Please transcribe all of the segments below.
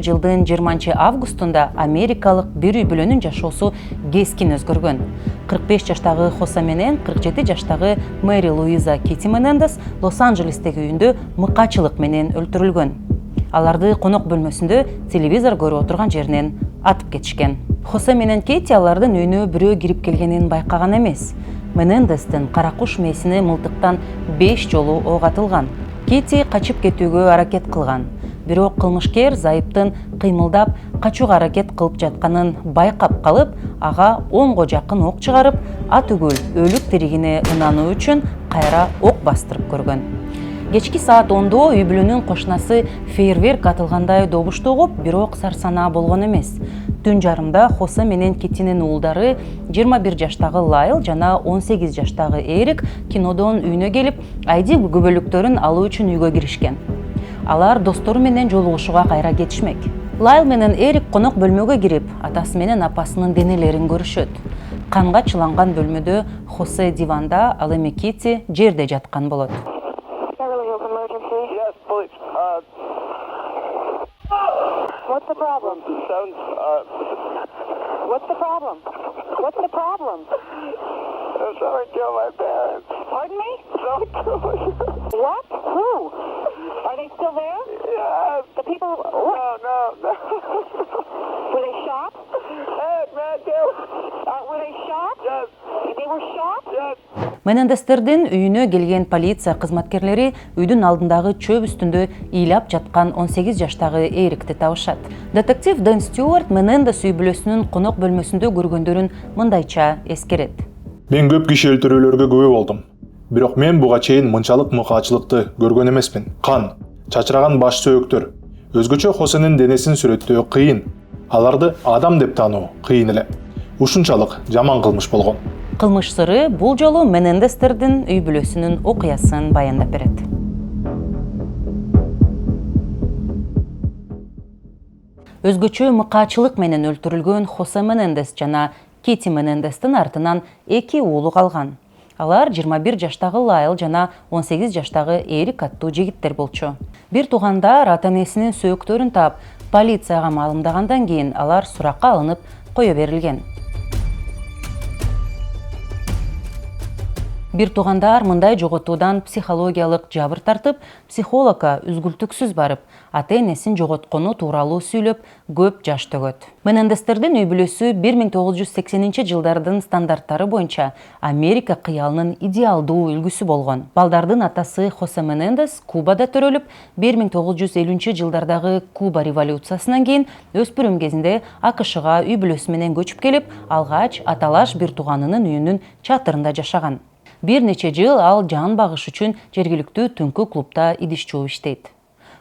жылдын 20 августунда америкалык бир үй бүлөнүн жашоосу кескин өзгөргөн. 45 жаштагы Хосе менен 47 жаштагы Мэри Луиза Кити Менендес Лос-Анджелестеги үйүндө мыкаачылык менен өлтүрүлгөн. Аларды конок бөлмөсүндө телевизор көрүп отурган жеринен атып кетишкен. Хосе менен Кити алардын үйүнө бирөө кирип келгенин байкаган эмес. Менендестин кара куш мээсине мылтыктан 5 жолу ок атылган. Кити качып кетүүгө аракет кылган. Бирок кылмышкер зайыптын кыймылдап качууга аракет кылып жатканын байкап калып, ага 10го жакын ок чыгарып, атүгүл өлүк тиригине ынануу үчүн кайра ок бастырып көргөн. Кечки саат 10-до үй бүлөнүн кошунасы фейерверк атылгандай добушту угуп, бирок сарсанаа болгон эмес. Түн жарымда Хосе менен Китинин уулдары 21 жаштагы Лайл жана 18 жаштагы Эрик кинодон үйүнө келип, айди күбөлүктөрүн алуу үчүн үйгө киришкен. Алар достору менен жолугушууга кайра кетишмек. Лайл менен Эрик конок бөлмөгө кирип, атасы менен апасынын денелерин көрүшөт. Канга чыланган бөлмөдө Хосе диванда, ал эми Кити жерде жаткан болот. What's the problem? What's the problem? What's the problem? Someone killed my parents. Pardon me? Someone killed my parents. What? Who? Are they still there? Yes. The people... No. Were they shot? Hey, man, dude. Were they shot? Yes. They were shot? Yes. Менендестердин үйүнө келген полиция кызматкерлери үйдүн алдындагы чөп үстүндө ыйлап жаткан 18 жаштагы Эрикти табышат. Детектив Дэн Стюарт Менендес үй бүлөсүнүн конок бөлмөсүндө көргөндөрүн мындайча эскерет. Мен көп киши өлтүрүүлөргө күбө болдум. Бирок мен буга чейин мынчалык мыкаачылыкты көргөн эмесмин. Кан, чачыраган баш сөөктөр. Өзгөчө Хосенин денесин сүрөттөө кыйын. Аларды адам деп таануу кыйын эле. Ушунчалык жаман кылмыш болгон. Кылмыш сыры бул жолу Менендестердин үй бүлөсүнүн окуясын баяндап берет. Өзгөчө мыкаачылык менен өлтүрүлгөн Хосе Менендес жана Кити Менендестин артынан 2 уулу калган. Алар 21 жаштагы Лайл жана 18 жаштагы Эрик аттуу жигиттер болчу. Бир туугандар ата-энесинин сөөктөрүн таап, полицияга маалымдагандан кийин алар суракка алынып кое берилген. Бир туугандар мындай жоготуудан психологиялык жабыр тартып, психологко үзгүлтүксүз барып, ата-энесин жоготкону тууралуу сүйлөп, көп жаш төгөт. Менендестердин үй бүлөсү 1980-жылдардын стандарттары боюнча Америка кыялынын идеалдуу үлгүсү болгон. Балдардын атасы Хосе Менендес Кубада төрөлүп, 1950-жылдардагы Куба революциясынан кийин өспүрүм кезинде АКШга үй бүлөсү менен көчүп келип, алгач аталаш бир тууганынын үйүнүн чатырында жашаган. Бир нече жыл ал жан багыш үчүн жергиликтүү түнкү клубда идиш жууп иштейт.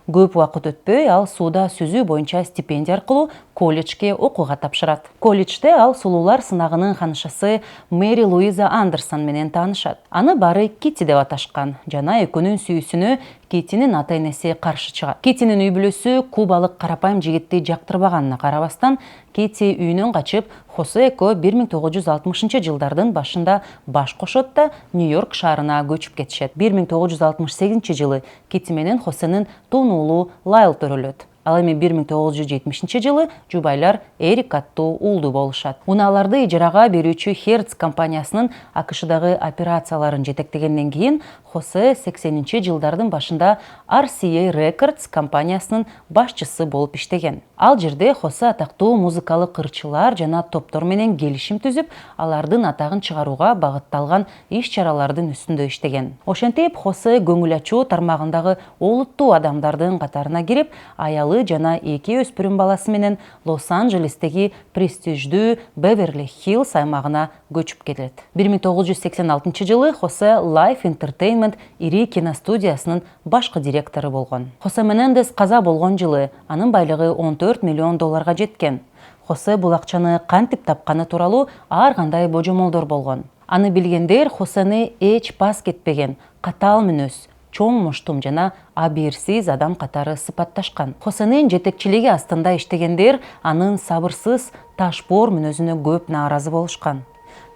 Көп убакыт өтпөй ал сууда сүзүү боюнча стипендия аркылуу колледжге окууга тапшырат. Колледжде ал сулуулар сынагынын ханышасы Мэри Луиза Андерсон менен таанышат. Аны бары Кити деп аташкан жана экөөнүн сүйүүсүнө Китинин ата-энеси каршы чыгат. Китинин үй бүлөсү кубалык карапайым жигитти жактырбаганына карабастан, Кити үйүнөн качып, Хосе экөө 1960-жылдардын башында баш кошот да Нью-Йорк шаарына көчүп кетишет. 1968-жылы Кити менен Хосенин тун уулу Лайл төрөлөт. Ал эми 1970-жылы жубайлар Эрик аттуу уулду болушат. Унааларды ижарага берүүчү Hertz компаниясынын АКШдагы операцияларын жетектегенден кийин Хосе 80-жылдардын башында RCA Records компаниясынын башчысы болуп иштеген. Ал жерде Хосе атактуу музыкалык ырчылар жана топтор менен келишим түзүп, алардын атагын чыгарууга багытталган иш-чаралардын үстүндө иштеген. Ошентип Хосе көңүл ачуу тармагындагы олуттуу адамдардын катарына кирип, аялы жана 2 өспүрүм баласы менен Лос-Анджелестеги престиждүү Беверли-Хиллз аймагына көчүп келет. 1986-жылы Хосе Life Entertainment ири киностудиясынын башкы директору болгон. Хосе Менендес каза болгон жылы анын байлыгы $14 миллион жеткен. Хосе бул акчаны кантип тапканы тууралуу ар кандай божомолдор болгон. Аны билгендер Хосени эч пас кетпеген, катаал мүнөз, чоң муштум жана абийирсиз адам катары сыпатташкан. Хосенин жетекчилиги астында иштегендер анын сабырсыз, ташбоор мүнөзүнө көп нааразы болушкан.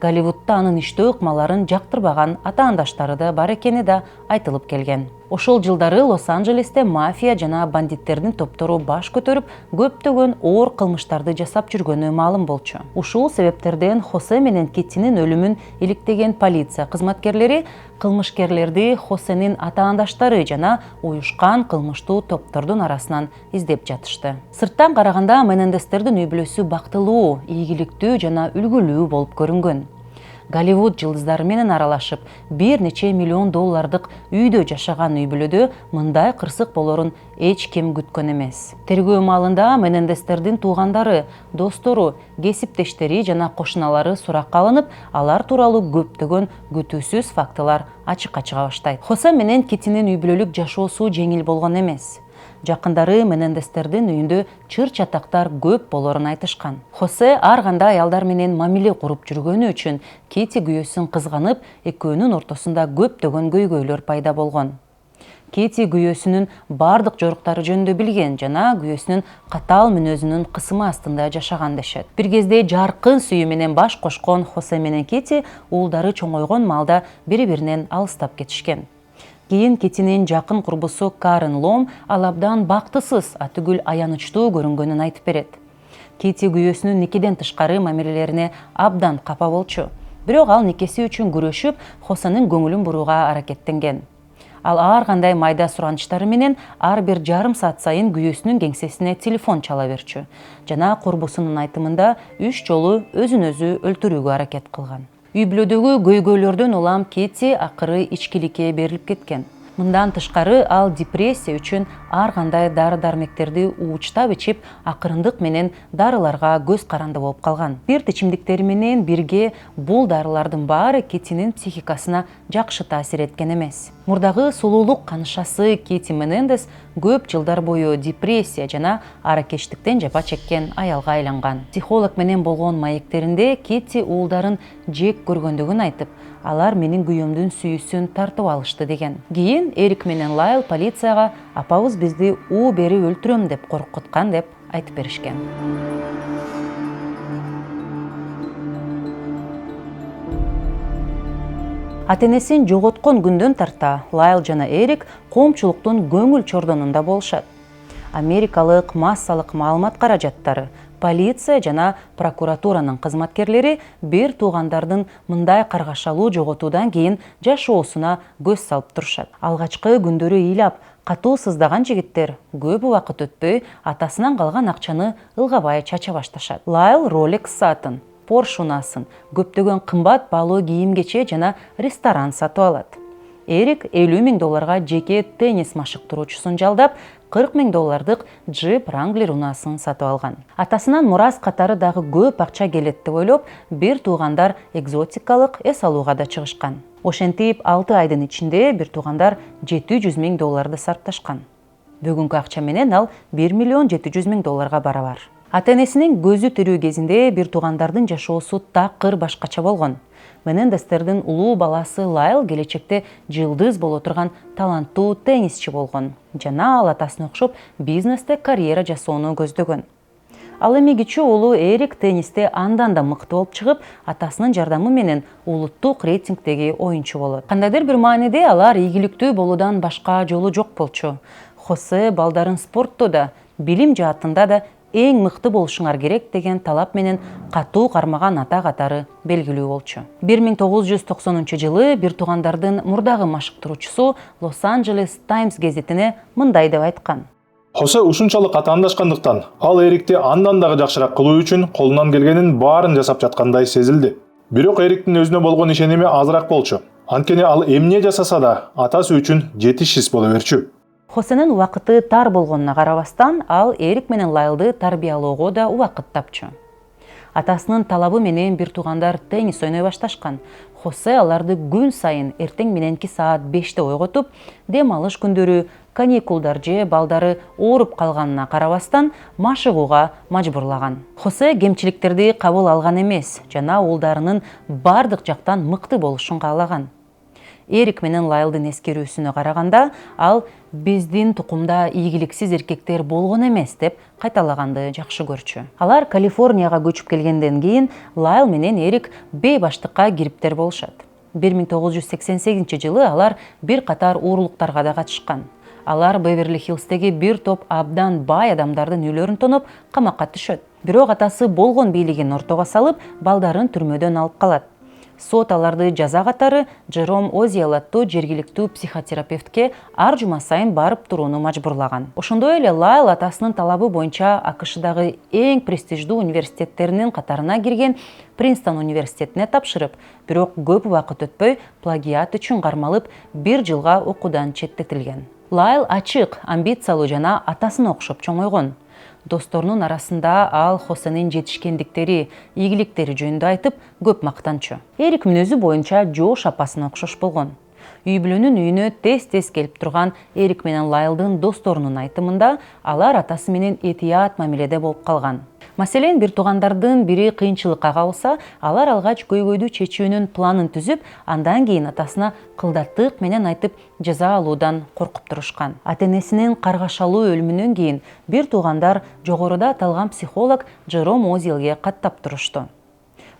Голливудта анын иштөө ыкмаларын жактырбаган ата-андаштары да бар экени да айтылып келген. Ошол жылдары Лос-Анджелесте мафия жана бандиттердин топтору баш көтөрүп, көптөгөн оор кылмыштарды жасап жүргөнү маалым болчу. Ушул себептерден Хосе менен Китинин өлүмүн иликтеген полиция кызматкерлери кылмышкерлерди Хосенин атаандаштары жана уюшкан кылмыштуу топтордун арасынан издеп жатышты. Сырттан караганда Менендестердин үй бүлөсү бактылуу, ийгиликтүү жана үлгүлүү болуп көрүнгөн. Голливуд жылдыздары менен аралашып, бир нече миллион доллардык үйдө жашаган үй бүлөдө мындай кырсык болорун эч ким күткөн эмес. Тергөө маалында Менендестердин туугандары, достору, кесиптештери жана кошуналары суракка алынып, алар тууралуу көптөгөн күтүүсүз фактылар ачыкка чыга баштайт. Хосе менен Китинин үй бүлөлүк жашоосу жеңил болгон эмес. Жакындары Менендестердин үйүндө чыр-чатактар көп болорун айтышкан. Хосе ар кандай аялдар менен мамиле куруп жүргөнү үчүн Кити күйөөсүн кызганып, экөөнүн ортосунда көптөгөн көйгөйлөр пайда болгон. Кити күйөөсүнүн бардык жоруктары жөнүндө билген жана күйөөсүнүн катаал мүнөзүнүн кысымы астында жашаган дешет. Бир кезде жаркын сүйүү менен баш кошкон Хосе менен Кити уулдары чоңойгон маалда бири-биринен алыстап кетишкен. Кийин Китинин жакын курбусу Карен Лом ал абдан бактысыз, атүгүл аянычтуу көрүнгөнүн айтып берет. Кити күйөөсүнүн никеден тышкары мамилелерине абдан капа болчу. Бирок ал никеси үчүн күрөшүп, Хосенин көңүлүн бурууга аракеттенген. Ал ар кандай майда суранычтары менен ар бир жарым саат сайын күйөөсүнүн кеңсесине телефон чала берчү жана курбусунун айтымында 3 жолу өзүн өзү өлтүрүүгө аракет кылган. Үй бүлөдөгү көйгөйлөрдөн улам Кити акыры ичкиликке берилип кеткен. Мындан тышкары ал депрессия үчүн ар кандай дары-дармектерди уучтап ичип, акырындык менен дарыларга көз каранды болуп калган. Спирт ичимдиктери менен бирге бул дарылардын баары Китинин психикасына жакшы таасир эткен эмес. Мурдагы сулуулук канышасы Кити Менендес көп жылдар бою депрессия жана аракечтиктен жапа чеккен аялга айланган. Психолог менен болгон маектеринде Кити уулдарын жек көргөндүгүн айтып, алар менин күйөөмдүн сүйүүсүн тартып алышты деген. Кийин Эрик менен Лайл полицияга апабыз бизди уу бери өлтүрөм деп коркуткан деп айтып беришкен. Ата-энесин жоготкон күндөн тарта Лайл жана Эрик коомчулуктун көңүл чордонунда болушат. Америкалык массалык маалымат каражаттары, полиция жана прокуратуранын кызматкерлери бир туугандардын мындай каргашалуу жоготуудан кийин жашоосуна көз салып турушат. Алгачкы күндөрү ыйлап, катуу сыздаган жигиттер көп убакыт өтпөй атасынан калган акчаны ылгабай чача башташат. Лайл Rolex саатын, Porsche унасын, көптөгөн кымбат баалуу кийим-кече жана ресторан сатып алат. Эрик $50,000 жеке теннис машыктыруучусун жалдап, $40,000 Jeep Wrangler унасын сатып алган. Атасынан мурас катары дагы көп акча келет деп ойлоп, бир туугандар экзотикалык эс алууга да чыгышкан. Ошентип 6 айдын ичинде бир туугандар $700,000 сарпташкан. Бүгүнкү акча менен ал $1,700,000 барабар. Ата-энесинин көзү тирүү кезинде бир туугандардын жашоосу такыр башкача болгон. Менендестердин улуу баласы Лайл келечекте жылдыз боло турган таланттуу теннисчи болгон жана ал атасына окшоп бизнесте карьера жасоону көздөгөн. Ал эми кичүү уулу Эрик теннисте андан да мыкты болуп чыгып, атасынын жардамы менен улуттук рейтингдеги оюнчу болот. Кандайдыр бир мааниде алар ийгиликтүү болуудан башка жолу жок болчу. Хосе балдарын спортто да, билим жаатында да эң мыкты болушуңар керек деген талап менен катуу кармаган ата катары белгилүү болчу. 1990-жылы бир туугандардын мурдагы машыктыруучусу Лос-Анджелес Таймс гезитине мындай деп айткан. Хосе ушунчалык атаандашкандыктан, ал Эрикти андан дагы жакшыраак кылуу үчүн колунан келгенин баарын жасап жаткандай сезилди. Бирок Эриктин өзүнө болгон ишеними азыраак болчу. Анткени ал эмне жасаса да атасы үчүн жетишсиз боло берчү. Хосенин убакыты тар болгонуна карабастан, ал Эрик менен Лайлды тарбиялоого да убакыт тапчу. Атасынын талабы менен бир туугандар теннис ойной башташкан. Хосе аларды күн сайын эртең мененки саат 5-те ойготуп, дем алыш күндөрү, каникулдар же балдары ооруп калганына карабастан машыгууга мажбурлаган. Хосе кемчиликтерди кабыл алган эмес жана уулдарынын бардык жактан мыкты болушун каалаган. Эрик менен Лайлдын эскерүүсүнө караганда, ал биздин тукумда ийгиликсиз эркектер болгон эмес деп кайталаганды жакшы көрчү. Алар Калифорнияга көчүп келгенден кийин Лайл менен Эрик бейбаштыкка кириптер болушат. 1988 жылы алар бир катар уурулуктарга да катышкан. Алар Беверли-Хиллстеги бир топ абдан бай адамдардын үйлөрүн тоноп камакка түшөт. Бирок атасы болгон бийлигин ортого салып, балдарын түрмөдөн алып калат. Сот аларды жаза катары Джером Озиэл аттуу жергиликтүү психотерапевтке ар жума сайын барып турууну мажбурлаган. Ошондой эле Лайл атасынын талабы боюнча АКШдагы эң престиждүү университеттеринин катарына кирген Принстон университетине тапшырып, бирок көп убакыт өтпөй плагиат үчүн кармалып 1 жылга окуудан четтетилген. Лайл ачык, амбициялуу жана атасына окшоп чоңойгон. Досторунун арасында ал Хосенин жетишкендиктери, ийгиликтери жөнүндө айтып, көп мактанчу. Эрик мүнөзү боюнча Жош апасына окшош болгон. Үй бүлөнүн үйүнө тез-тез келип турган Эрик менен Лайлдын досторунун айтымында алар атасы менен этият мамиледе болуп калган. Маселен, бир туугандардын бири кыйынчылыкка калса, алар алгач көйгөйдү чечүүнүн планын түзүп, андан кийин атасына кылдаттык менен айтып, жаза алуудан коркуп турушкан. Ата-энесинин каргашалуу өлүмүнөн кийин бир туугандар жогоруда аталган психолог Джером Озиэлге каттап турушту.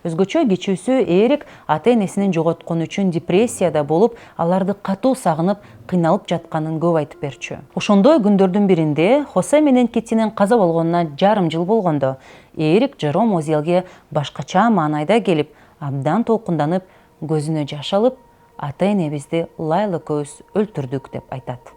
Өзгөчө кичүүсү Эрик ата-энесинин жоготкону үчүн депрессияда болуп, аларды катуу сагынып, кыйналып жатканын көп айтып берчү. Ошондой күндөрдүн биринде Хосе менен Китинин каза болгонуна жарым жыл болгондо, Эрик Джером Озиэлге башкача маанайда келип, абдан толкунданып, көзүнө жаш алып, ата-энебизди Лайл экөөбүз өлтүрдүк деп айтат.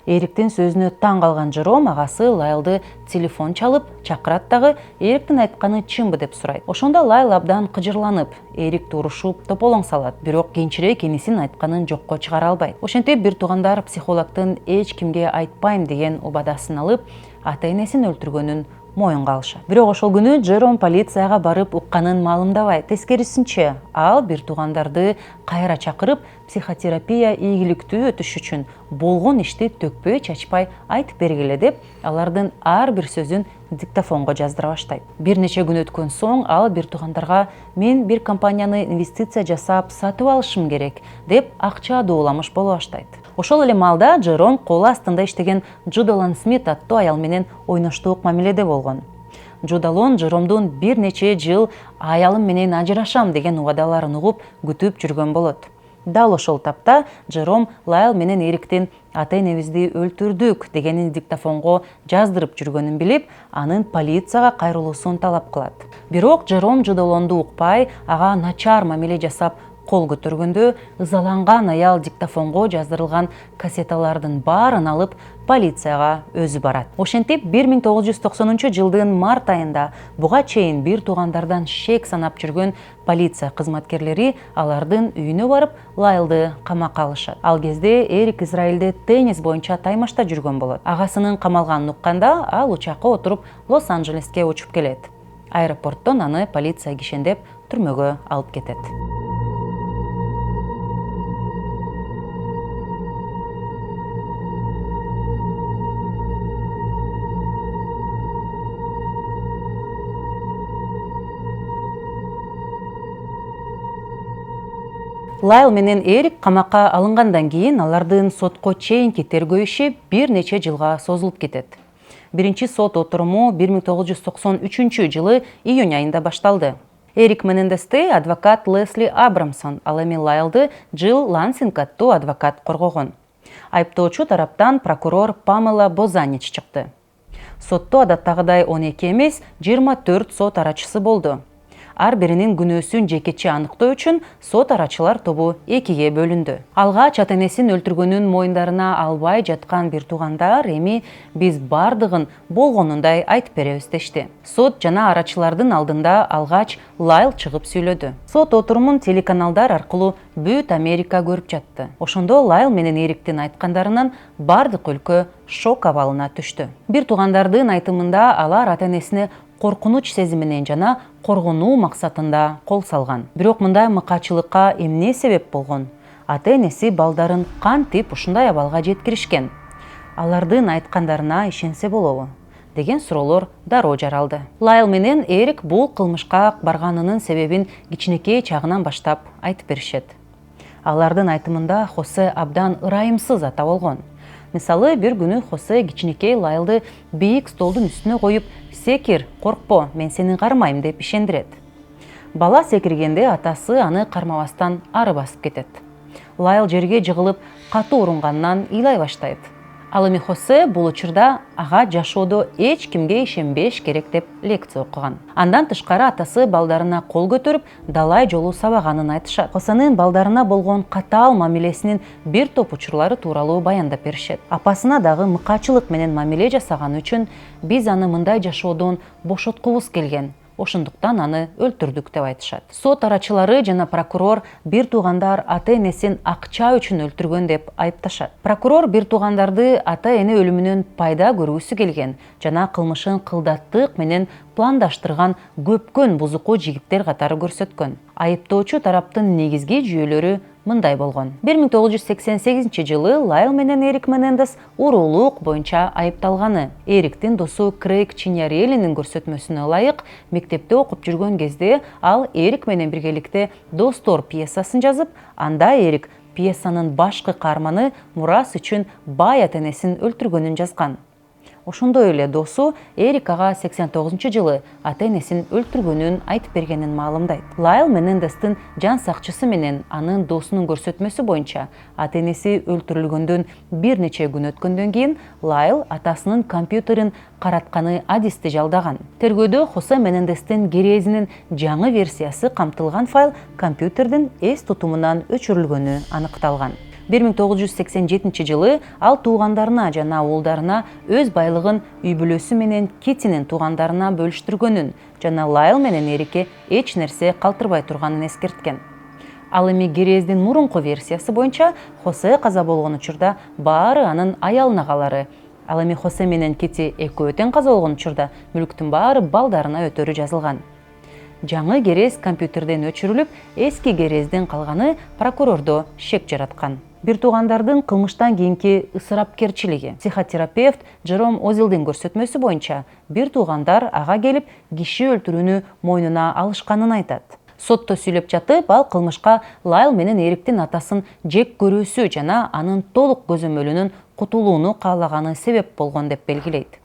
Эриктин сөзүнө таң калган Джером агасы Лайлды телефон чалып, чакырат дагы Эриктин айтканы чынбы деп сурайт. Ошондо Лайл абдан кыжырланып, Эрикти урушуп, тополоң салат. Бирок кийинчерээк энисинин айтканын жокко чыгара албайт. Ошентип бир туугандар психологдун эч кимге айтпайм деген убадасын алып, ата-энесин өлтүргөнүн моюнга алышат. Бирок ошол күнү Джером полицияга барып укканын маалымдабайт. Тескерисинче, ал бир туугандарды кайра чакырып, психотерапия ийгиликтүү өтүш үчүн болгон ишти төкпөй чачпай айтып бергиле деп, алардын ар бир сөзүн диктофонго жаздыра баштайт. Бир нече күн өткөн соң ал бир туугандарга мен бир компанияны инвестиция жасап сатып алышым керек деп акча дууламыш боло баштайт. Ошол эле маалда Джером колу астында иштеген Джудалон Смит аттуу аял менен ойноштуук мамиледе болгон. Джудалон Джеромдун бир нече жыл аялым менен ажырашам деген убадаларын угуп күтүп жүргөн болот. Дал ошол тапта Джером Лайл менен Эриктин ата-энебизди өлтүрдүк дегенин диктофонго жаздырып жүргөнүн билип, анын полицияга кайрылуусун талап кылат. Бирок Джером Джудалонду укпай, ага начар мамиле жасап кол көтөргөндө, ызаланган аял диктофонго жаздырылган кассеталардын баарын алып полицияга өзү барат. Ошентип 1990 жылдын март айында буга чейин бир туугандардан шек санап жүргөн полиция кызматкерлери алардын үйүнө барып Лайлды камакка алышат. Ал кезде Эрик Израилде теннис боюнча таймашта жүргөн болот. Агасынын камалганын укканда ал учакка отуруп Лос-Анджелеске учуп келет. Аэропорттон аны полиция кишендеп түрмөгө алып кетет. Лайл менен Эрик камакка алынгандан кийин алардын сотко чейинки тергөө иши бир нече жылга созулуп кетет. Биринчи сот отуруму 1993 жылы июнь айында башталды. Эрик Менендести адвокат Лесли Абрамсон, ал эми Лайлды Джилл Лансинг аттуу адвокат коргогон. Айыптоочу тараптан прокурор Памела Бозанич чыкты. Сотто адаттагыдай 12 эмес, 24 сот арачысы болду. Ар биринин күнөөсүн жекече аныктоо үчүн сот арачылар тобу экиге бөлүндү. Алгач ата-энесин өлтүргөнүн моюндарына албай жаткан бир туугандар эми биз бардыгын болгонундай айтып беребиз дешти. Сот жана арачылардын алдында алгач Лайл чыгып сүйлөдү. Сот отурумун телеканалдар аркылуу бүт Америка көрүп жатты. Ошондо Лайл менен Эриктин айткандарынан бардык өлкө шок абалына түштү. Бир туугандардын айтымында алар ата-энесине коркунуч сезиминен жана коргонуу максатында кол салган. Бирок мындай мыкаачылыкка эмне себеп болгон? Ата-энеси балдарын кантип ушундай абалга жеткиришкен? Алардын айткандарына ишенсе болобу? Деген суроолор дароо жаралды. Лайл менен Эрик бул кылмышка барганынын себебин кичинекей чагынан баштап айтып беришет. Алардын айтымында Хосе абдан ырайымсыз ата болгон. Мисалы, бир күнү Хосе кичинекей Лайлды бийик столдун үстүнө коюп, «Секир, коркпо, мен сени кармайм» деп ишендирет. Бала секиргенде атасы аны кармабастан ары басып кетет. Лайл жерге жыгылып катуу урунгандан ыйлай баштайт. Ал эми Хосе бул учурда ага жашоодо эч кимге ишенбеш керек деп лекция окуган. Андан тышкары атасы балдарына кол көтөрүп, далай жолу сабаганын айтышат. Хосенин балдарына болгон катаал мамилесинин бир топ учурлары тууралуу баяндап беришет. Апасына дагы мыкаачылык менен мамиле жасаганы үчүн биз аны мындай жашоодон бошоткубуз келген. Ошондуктан аны өлтүрдүк деп айтышат. Сот арачылары жана прокурор бир туугандар ата-энесин акча үчүн өлтүргөн деп айыпташат. Прокурор бир туугандарды ата-эне өлүмүнөн пайда көрүүсү келген жана кылмышын кылдаттык менен пландаштырган көпкөн бузуку жигиттер катары көрсөткөн. Айыптоочу тараптын негизги жүйөлөрү мындай болгон. 1988 Лайл менен Эрик Менендес уруулук боюнча айыпталганы. Эриктин досу Крейг Чиньяреллинин көрсөтмөсүнө ылайык, мектепте окуп жүргөн кезде ал Эрик менен биргеликте Достор пьесасын жазып, анда Эрик пьесанын башкы каарманы мурас үчүн бай ата-энесин өлтүргөнүн жазган. Ошондой эле досу Эрик ага 89 ата-энесин өлтүргөнүн айтып бергенин маалымдайт. Лайл Менендестин жан сакчысы менен анын досунун көрсөтмөсү боюнча ата-энеси өлтүрүлгөндөн бир нече күн өткөндөн кийин Лайл атасынын компьютерин каратканы адисти жалдаган. Тергөөдө Хосе Менендестин керезинин жаңы версиясы камтылган файл компьютердин эс тутумунан өчүрүлгөнү аныкталган. 1987 ал туугандарына жана уулдарына өз байлыгын үй бүлөсү менен Китинин туугандарына бөлүштүргөнүн жана Лайл менен Эрикке эч нерсе калтырбай турганын эскерткен. Ал эми керездин мурунку версиясы боюнча Хосе каза болгон учурда баары анын аялына калары. Ал эми Хосе менен Кити экөө тең каза болгон учурда мүлктүн баары балдарына өтөрү жазылган. Жаңы керез компьютерден өчүрүлүп, эски керездин калганы прокурордо шек жараткан. Бир туугандардын кылмыштан кийинки ысырапкерчилиги. Психотерапевт Джером Озилдин көрсөтмөсү боюнча бир туугандар ага келип киши өлтүрүүнү мойнуна алышканын айтат. Сотто сүйлөп жатып, ал кылмышка Лайл менен Эриктин атасын жек көрүүсү жана анын толук көзөмөлүнүн кутулууну каалаганы себеп болгон деп белгилейт.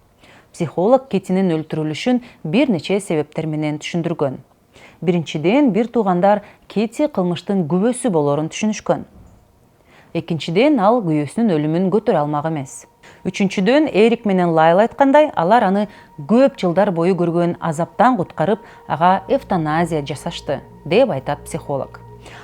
Психолог Китинин өлтүрүлүшүн бир нече себептер менен түшүндүргөн. Биринчиден, бир туугандар Кити кылмыштын күбөсү болорун түшүнүшкөн. Экинчиден, ал күйөөсүнүн өлүмүн көтөрө алмак эмес. Үчүнчүдөн, Эрик менен Лайл айткандай, алар аны көп жылдар бою көргөн азаптан куткарып, ага эвтаназия жасашты, деп айтат психолог.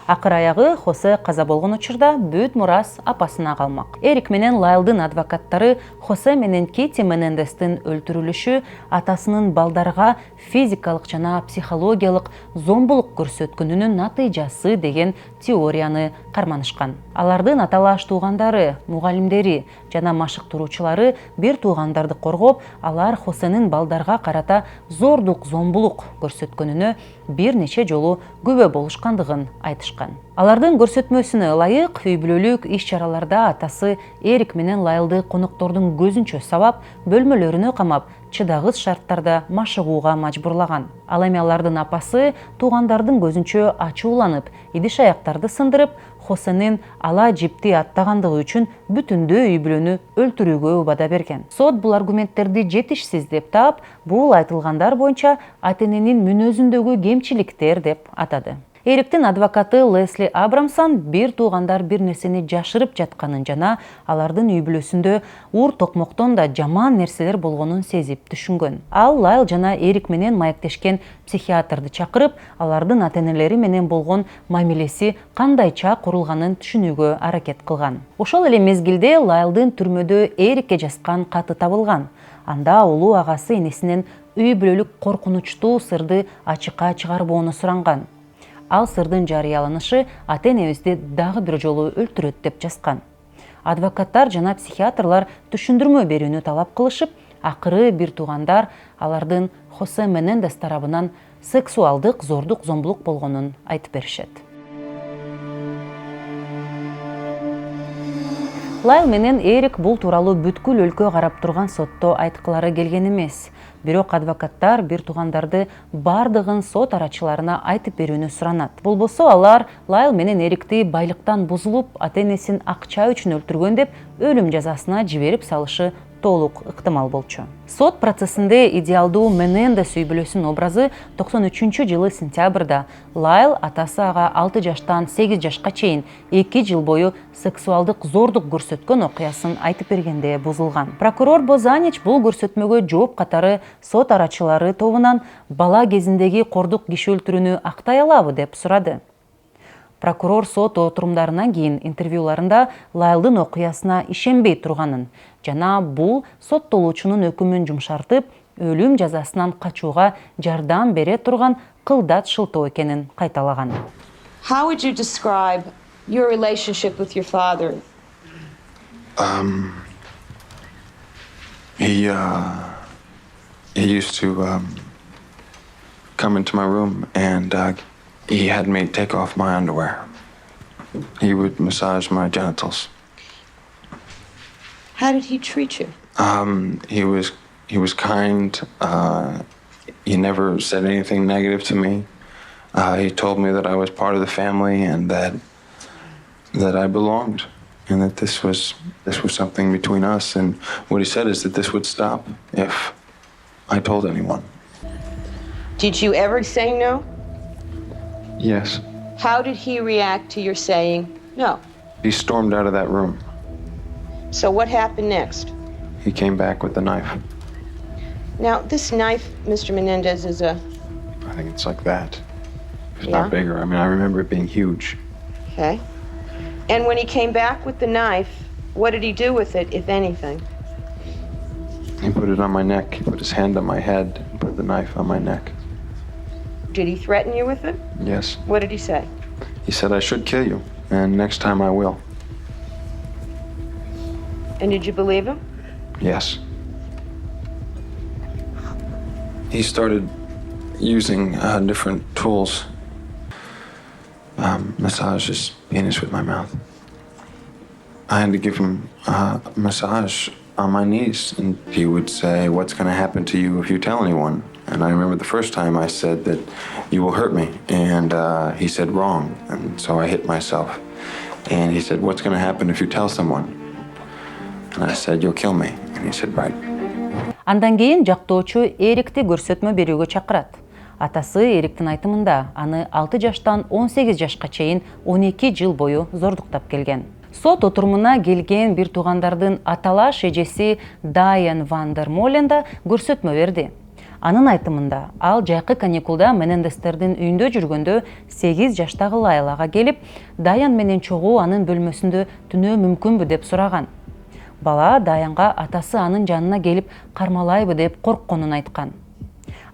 Акыр аягы Хосе каза болгон учурда бүт мурас апасына калмак. Эрик менен Лайлдын адвокаттары Хосе менен Кити Менендестин өлтүрүлүшү атасынын балдарга физикалык жана психологиялык зомбулук көрсөткөнүнүн натыйжасы деген теорияны карманышкан. Алардын аталаш туугандары, мугалимдери жана машыктыруучулары бир туугандарды коргоп, алар Хосенин балдарга карата зордук, зомбулук көрсөткөнүнө бир нече жолу күбө болушкандыгын айтышкан. Алардын көрсөтмөсүнө ылайык, үй бүлөлүк иш-чараларда атасы Эрик менен Лайлды коноктордун көзүнчө сабап, бөлмөлөрүнө камап, чыдагыс шарттарда машыгууга мажбурлаган. Ал эми алардын апасы туугандардын көзүнчө ачууланып, идиш-аяктарды сындырып, Хосенин ала жипти аттагандыгы үчүн бүтүндөй үй бүлөнү өлтүрүүгө убада берген. Сот бул аргументтерди жетишсиз деп таап, бул айтылгандар боюнча ата-эненин мүнөзүндөгү кемчиликтер деп атады. Эриктин адвокаты Лесли Абрамсон бир туугандар бир нерсени жашырып жатканын жана алардын үй бүлөсүндө ур токмоктон да жаман нерселер болгонун сезип түшүнгөн. Ал Лайл жана Эрик менен маектешкен психиатрды чакырып, алардын ата-энелери менен болгон мамилеси кандайча курулганын түшүнүүгө аракет кылган. Ошол эле мезгилде Лайлдын түрмөдө Эрикке жазган каты табылган. Анда улуу агасы энесинен үй бүлөлүк коркунучтуу сырды ачыкка чыгарбоону суранган. Ал сырдын жарыяланышы ата-энебизди дагы бир жолу өлтүрөт деп жазган. Адвокаттар жана психиатрлар түшүндүрмө берүүнү талап кылышып, акыры бир туугандар алардын Хосе Менендес тарабынан сексуалдык зордук, зомбулук болгонун айтып беришет. Лайл менен Эрик бул тууралуу бүткүл өлкө карап турган сотто айткылары келген эмес. Бирок адвокаттар бир туугандарды бардыгын сот арачыларына айтып берүүнү суранат. Болбосо алар Лайл менен Эрикти байлыктан бузулуп, ата-энесин акча үчүн өлтүргөн деп өлүм жазасына жиберип салышы толук ыктымал болчу. Сот процессинде идеалдуу Менендес үй бүлөсүнүн образы 93-жылы сентябрда Лайл атасы ага 6 жаштан 8 жашка чейин 2 жыл бою сексуалдык зордук көрсөткөн окуясын айтып бергенде бузулган. Прокурор Бозанич бул көрсөтмөгө жооп катары сот арачылары тобунан бала кезиндеги кордук киши өлтүрүүнү актай алабы деп сурады. Прокурор сот отурумдарынан кийин интервьюларында Лайлдын окуясына ишенбей турганын жана бул соттолуучунун өкүмүн жумшартып, өлүм жазасынан качууга жардам бере турган кылдат шылтоо экенин кайталаган. How would you describe your relationship with your father? He used to come into my room and he had me take off my underwear. He would massage my genitals. How did he treat you? He was kind. He never said anything negative to me. He told me that I was part of the family and that I belonged, and that this was something between us. And what he said is that this would stop if I told anyone. Did you ever say no? Yes. How did he react to your saying no? He stormed out of that room. So what happened next? He came back with the knife. Now, this knife, Mr. Menendez, is I think it's like that. It's Yeah? not bigger. I mean, I remember it being huge. okay. And when he came back with the knife, what did he do with it, if anything? He put it on my neck. He put his hand on my head and put the knife on my neck. Did he threaten you with it? Yes. What did he say? He said I should kill you, and next time I will. And did you believe him? Yes. He started using different tools. Massage his penis with my mouth. I had to give him a massage on my knees, and he would say, "What's going to happen to you if you tell anyone?" And I remember the first time I said that you will hurt me, and he said wrong, and so I hit myself. And he said, "What's going to happen if you tell someone?" And I said, "You'll kill me." And he said, "Right." Андан кийин жактоочу Эрикти көрсөтмө берүүгө чакырат. Атасы Эриктин айтымында аны 6 жаштан 18 жашка чейин 12 жыл бою зордуктап келген. Сот отурумуна келген бир туугандардын аталаш эжеси Дайан Вандер Молен да көрсөтмө берди. Анын айтымында ал жайкы каникулда Менендестердин үйүндө жүргөндө 8 жаштагы Лайлага келип, Дайан менен чогуу анын бөлмөсүндө түнөө мүмкүнбү деп сураган. Бала Даянга атасы анын жанына келип кармалайбы деп коркконун айткан.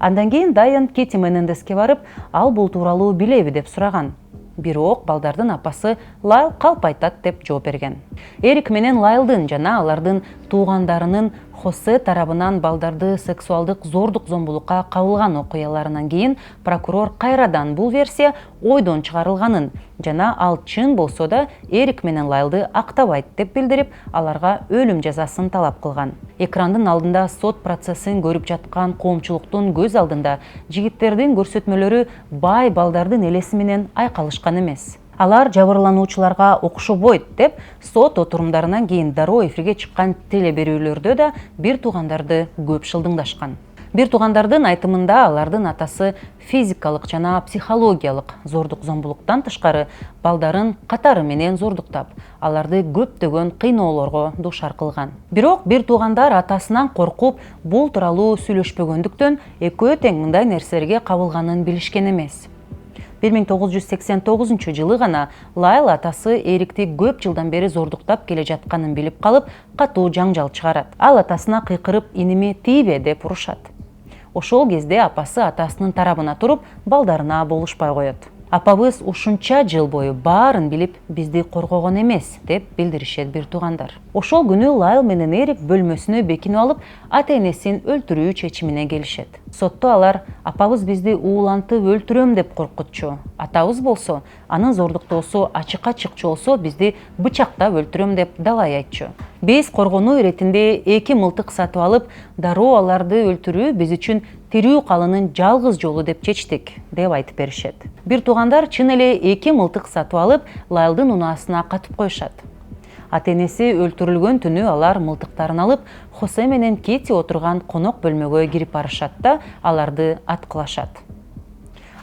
Андан кийин Дайан Кити Менендеске барып, ал бул тууралуу билеби деп сураган. Бирок балдардын апасы Лайл калп айтат деп жооп берген. Эрик менен Лайлдын жана алардын туугандарынын Хосе тарабынан балдарды сексуалдык зордук зомбулукка кабылган окуяларынан кийин прокурор кайрадан бул версия ойдон чыгарылганын жана ал чын болсо да Эрик менен Лайлды актабайт деп билдирип, аларга өлүм жазасын талап кылган. Экрандын алдында сот процессин көрүп жаткан коомчулуктун көз алдында жигиттердин көрсөтмөлөрү бай балдардын элеси менен айкалышкан эмес. Алар жабырлануучуларга окшобойт деп сот отурумдарынан кийин дароо эфирге чыккан телеберүүлөрдө да бир туугандарды көп шылдыңдашкан. Бир туугандардын айтымында алардын атасы физикалык жана психологиялык зордук зомбулуктан тышкары балдарын катары менен зордуктап, аларды көптөгөн кыйноолорго дуушар кылган. Бирок бир туугандар атасынан коркуп, бул тууралуу сүйлөшпөгөндүктөн экөө тең мындай нерселерге кабылганын билишкен эмес. 1989 жылы гана Лайл атасы Эрикти көп жылдан бери зордуктап келе жатканын билип калып, катуу жаңжал чыгарат. Ал атасына кыйкырып, "Иниме тийбе" деп урушат. Ошол кезде апасы атасынын тарабына туруп, балдарына болушпай коет. Апабыз ушунча жыл бою баарын билип, бизди коргогон эмес деп билдиришет бир туугандар. Ошол күнү Лайл менен Эрик бөлмөсүнө бекинип алып, ата-энесин өлтүрүү чечимине келишет. Сотто алар апабыз бизди уулантып өлтүрөм деп коркутчу. Атабыз болсо, анын зордуктоосу ачыкка чыкчу болсо, бизди бычактап өлтүрөм деп далай айтчу. Биз коргонуу иретинде 2 мылтык сатып алып, дароо аларды өлтүрүү биз үчүн тирүү калуунун жалгыз жолу деп чечтик, деп айтып беришет. Бир туугандар чын эле 2 мылтык сатып алып, Лайлдын унаасына катып коюшат. Ата-энеси өлтүрүлгөн түнү алар мылтыктарын алып, Хосе менен Кити отурган конок бөлмөгө кирип барышат да, аларды аткылашат.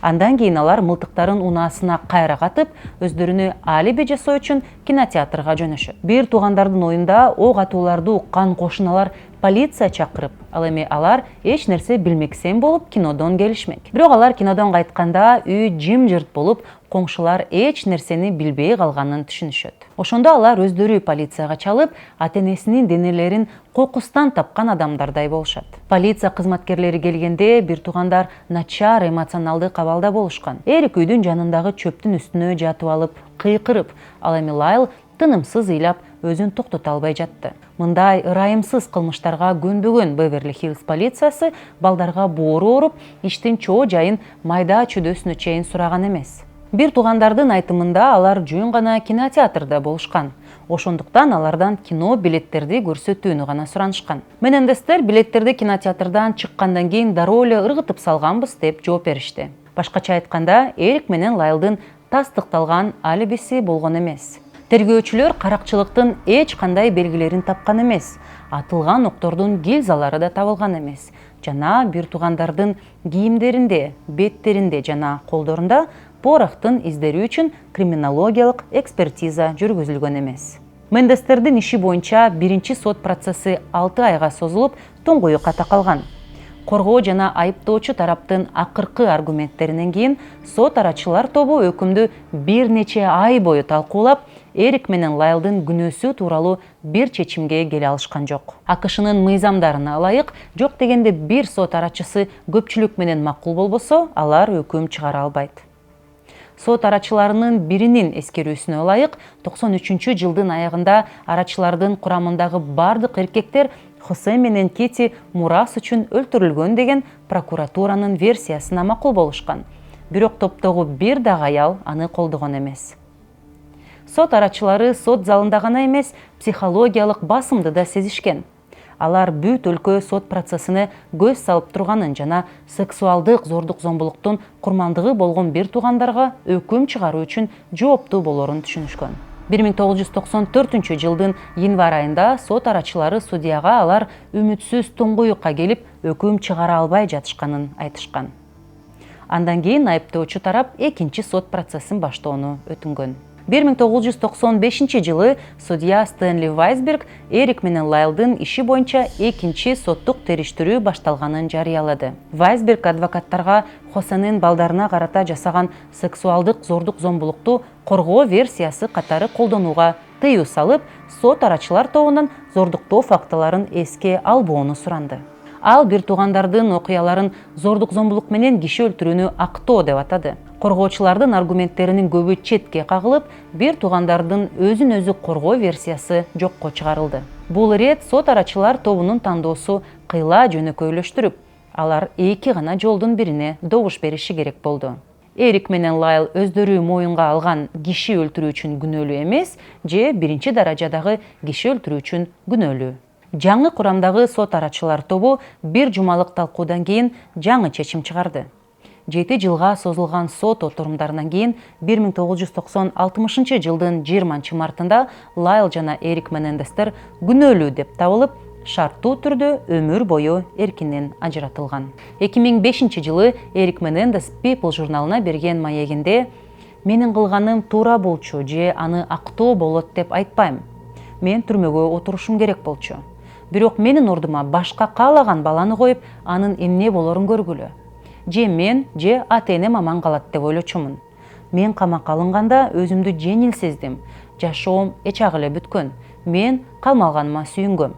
Андан кийин алар мылтыктарын унаасына кайра катып, өздөрүнө алиби жасоо үчүн кинотеатрга жөнөшөт. Бир туугандардын оюнда ок атууларды уккан кошуналар полиция чакырып, ал эми алар эч нерсе билмексен болуп кинодон келишмек. Бирок алар кинодон кайтканда үй жымжырт болуп, коңшулар эч нерсени билбей калганын түшүнүшөт. Ошондо алар өздөрү полицияга чалып, ата-энесинин денелерин кокустан тапкан адамдардай болушат. Полиция кызматкерлери келгенде бир туугандар начар эмоционалдуу кабалда болушкан. Эрик үйдүн жанындагы чөптүн үстүнө жатып алып, кыйкырып, ал эми Лайл тынымсыз ыйлап, өзүн токтото албай жатты. Мындай ырайымсыз кылмыштарга көнбөгөн Беверли-Хиллз полициясы балдарга боору ооруп, иштин чоо жайын майда чөдөсүнө чейин сураган эмес. Бир туугандардын айтымында алар жөн гана кинотеатрда болушкан. Ошондуктан алардан кино билеттерди көрсөтүүнү гана суранышкан. Менендестер билеттерди кинотеатрдан чыккандан кийин дароо эле ыргытып салганбыз деп жооп беришти. Башкача айтканда, Эрик менен Лайлдын тастыкталган алибиси болгон эмес. Тергөөчүлөр каракчылыктын эч кандай белгилерин тапкан эмес. Атылган октордун гильзалары да табылган эмес. Жана бир туугандардын кийимдеринде, беттеринде жана колдорунда порохтун издери үчүн криминологиялык экспертиза жүргүзүлгөн эмес. Мендестердин иши боюнча биринчи сот процесси 6 айга созулуп, туңгуюкка такалган. Коргоо жана айыптоочу тараптын акыркы аргументтеринен кийин сот арачылар тобу өкүмдү бир нече ай бою талкуулап, Эрик менен Лайлдын күнөөсү тууралуу бир чечимге келе алышкан жок. АКШнын мыйзамдарына ылайык, жок дегенде бир сот арачысы көпчүлүк менен макул болбосо, алар өкүм чыгара албайт. Сот арачыларынын биринин эскерүүсүнө ылайык, 93-жылдын аягында арачылардын курамындагы бардык эркектер Хосе менен Кити мурас үчүн өлтүрүлгөн деген прокуратуранын версиясына макул болушкан. Бирок топтогу бир дагы аял аны колдогон эмес. Сот арачылары сот залында гана эмес, психологиялык басымды да сезишкен. Алар бүт өлкө сот процессине көз салып турганын жана сексуалдык зордук-зомбулуктун курмандыгы болгон бир туугандарга өкүм чыгаруу үчүн жооптуу болорун түшүнүшкөн. 1994-жылдын январь айында сот арачылары судьяга алар үмүтсүз туңгуюкка келип, өкүм чыгара албай жатышканын айтышкан. Андан кийин айыптоочу тарап экинчи сот процессин баштоону өтүнгөн. 1995-жылы судья Стэнли Вайсберг Эрик менен Лайлдын иши боюнча экинчи соттук териштирүү башталганын жарыялады. Вайсберг адвокаттарга Хосенин балдарына карата жасаган сексуалдык зордук-зомбулукту коргоо версиясы катары колдонууга тыюу салып, сот арачылар тобунан зордуктоо фактыларын эске албоону суранды. Ал бир туугандардын окуяларын зордук-зомбулук менен киши өлтүрүүнү актоо деп атады. Коргоочулардын аргументтеринин көбү четке кагылып, бир туугандардын өзүн өзү коргоо версиясы жокко чыгарылды. Бул ирет сот арачылар тобунун тандоосу кыйла жөнөкөйлөштүрүп, алар эки гана жолдун бирине добуш бериши керек болду. Эрик менен Лайл өздөрү моюнга алган киши өлтүрүү үчүн күнөөлүү эмес, же биринчи даражадагы киши өлтүрүү үчүн күнөөлүү. Жаңы курамдагы сот арачылар тобу бир жумалык талкуудан кийин жаңы чечим чыгарды. 7 жылга созулган сот отурумдарынан кийин 1960-жылдын 20 мартында Лайл жана Эрик Менендестер күнөөлүү деп табылып, шарттуу түрдө өмүр бою эркинен ажыратылган. 2005-жылы Эрик Менендес People журналына берген маегинде «Менин кылганым туура болчу же аны актоо болот деп айтпайм. Мен түрмөгө отурушум керек болчу. Бирок менин ордума башка каалаган баланы коюп, анын эмне болорун көргүлө. Же мен, же ата-энем аман калат деп ойлочумун. Мен камакка алынганда өзүмдү жеңил сездим. Жашоом эчак эле бүткөн. Мен калмалганыма сүйүнгөм.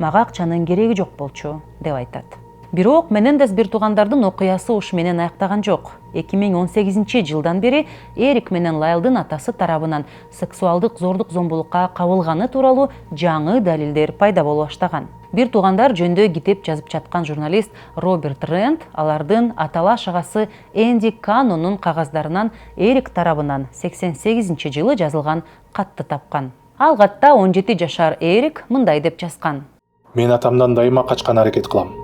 Мага акчанын кереги жок болчу деп айтат. Бирок Менендес бир туугандардын окуясы ушу менен аяктаган жок. 2018-жылдан бери Эрик менен Лайлдын атасы тарабынан сексуалдык зордук-зомбулукка кабылганы тууралуу жаңы далилдер пайда боло баштаган. Бир туугандар жөнүндө китеп жазып жаткан журналист Роберт Рент алардын аталаш агасы Энди Канонун кагаздарынан Эрик тарабынан 88-жылы жазылган катты тапкан. Ал катта 17 жашар Эрик мындай деп жазган. Мен атамдан дайыма качкан аракет кылам.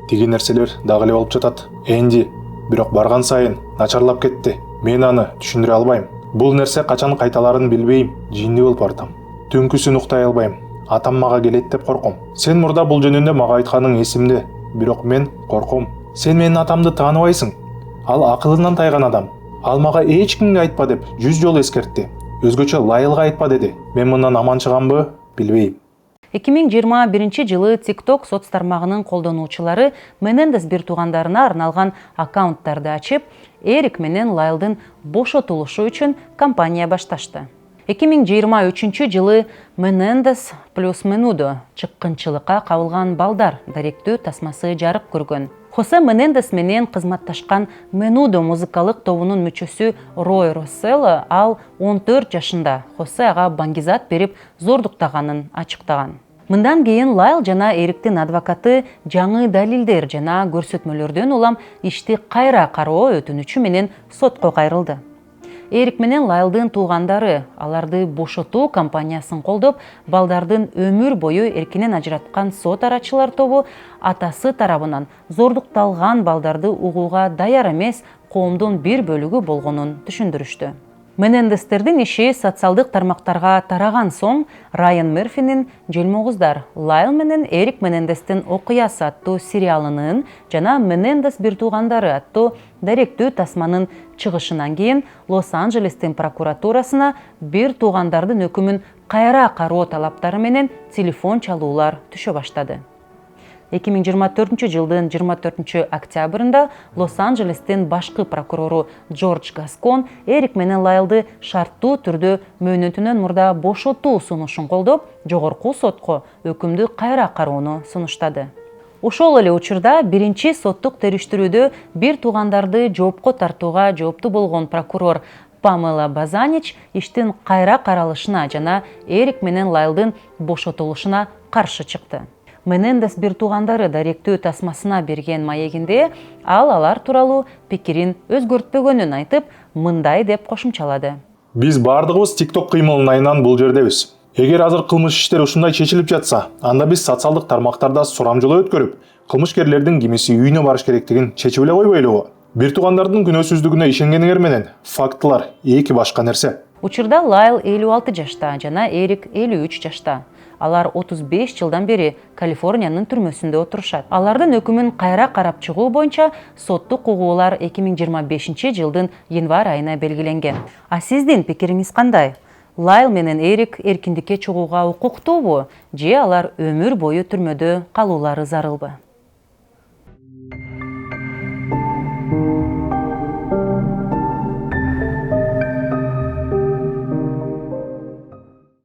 Тиги нерселер дагы эле болуп жатат. Энди, бирок барган сайын начарлап кетти. Мен аны түшүндүрө албайм. Бул нерсе качан кайталарын билбейм. Жинди болуп бардым. Түнкүсүн уктай албайм. Атам мага келет деп корком. Сен мурда бул жөнүндө мага айтканың эсимде. Бирок мен корком. Сен менин атамды тааныбайсың. Ал акылынан тайган адам. Ал мага эч кимге айтпа деп 100 жолу эскертти. Өзгөчө Лайлга айтпа деди. Мен мындан аман чыгамбы? Билбейм. 2021 жылы TikTok соц тармагынын колдонуучулары Менендес бир туугандарына арналган аккаунттарды ачып, Эрик менен Лайлдын бошотулушу үчүн кампания башташты. 2023 жылы Менендес плюс Менудо чыккынчылыкка кабылган балдар даректүү тасмасы жарык көргөн. Хосе Менендес менен кызматташкан Менудо музыкалык тобунун мүчөсү Рой Росселло ал 14 жашында Хосе ага баңгизат берип зордуктаганын ачыктаган. Мындан кийин Лайл жана Эриктин адвокаты жаңы далилдер жана көрсөтмөлөрдөн улам ишти кайра кароо өтүнүчү менен сотко кайрылды. Эрик менен Лайлдын туугандары аларды бошотуу кампаниясын колдоп, балдардын өмүр бою эркинен ажыраткан сот арачылар тобу атасы тарабынан зордукталган балдарды угууга даяр эмес коомдун бир бөлүгү болгонун түшүндүрүштү. Менендестердин иши социалдык тармактарга тараган соң Райан Мерфинин «Желмогуздар» Лайл менен Эрик Менендестин окуясы аттуу сериалынын жана Менендес бир туугандары аттуу даректүү тасманын чыгышынан кийин Лос-Анджелестин прокуратурасына бир туугандардын өкүмүн кайра кароо талаптары менен телефон чалуулар түшө баштады. 2024 жылдын 24 октябрында Лос-Анджелестин башкы прокурору Джордж Гаскон Эрик менен Лайлды шарттуу түрдө мөөнөтүнөн мурда бошотуу сунушун колдоп, жогорку сотко өкүмдү кайра кароону сунуштады. Ошол эле учурда биринчи соттук териштирүүдө бир туугандарды жоопко тартууга жооптуу болгон прокурор Памела Базанич иштин кайра каралышына жана Эрик менен Лайлдын бошотулушуна каршы чыкты. Менендес бир туугандары даректүү тасмасына берген маегинде алар тууралуу пикирин өзгөртпөгөнүн айтып, мындай деп кошумчалады. Биз бардыгыбыз TikTok кыймылынын айынан бул жердебиз. Эгер азыр кылмыш иштери ушундай чечилип жатса, анда биз социалдык тармактарда сурамжылоо өткөрүп, кылмышкерлердин кимиси үйүнө барыш керектигин чечип эле койбойлубу? Бир туугандардын күнөөсүздүгүнө ишенгениңер менен фактылар эки башка нерсе. Учурда Лайл 56 жашта жана Эрик 53 жашта. Алар 35 жылдан бери Калифорниянын түрмөсүндө отурушат. Алардын өкүмүн кайра карап чыгуу боюнча соттук угуулар 2025 жылдын январь айына белгиленген. А сиздин пикириңиз кандай? Лайл менен Эрик эркиндикке чыгууга укуктуубу же алар өмүр бою түрмөдө калуулары зарылбы?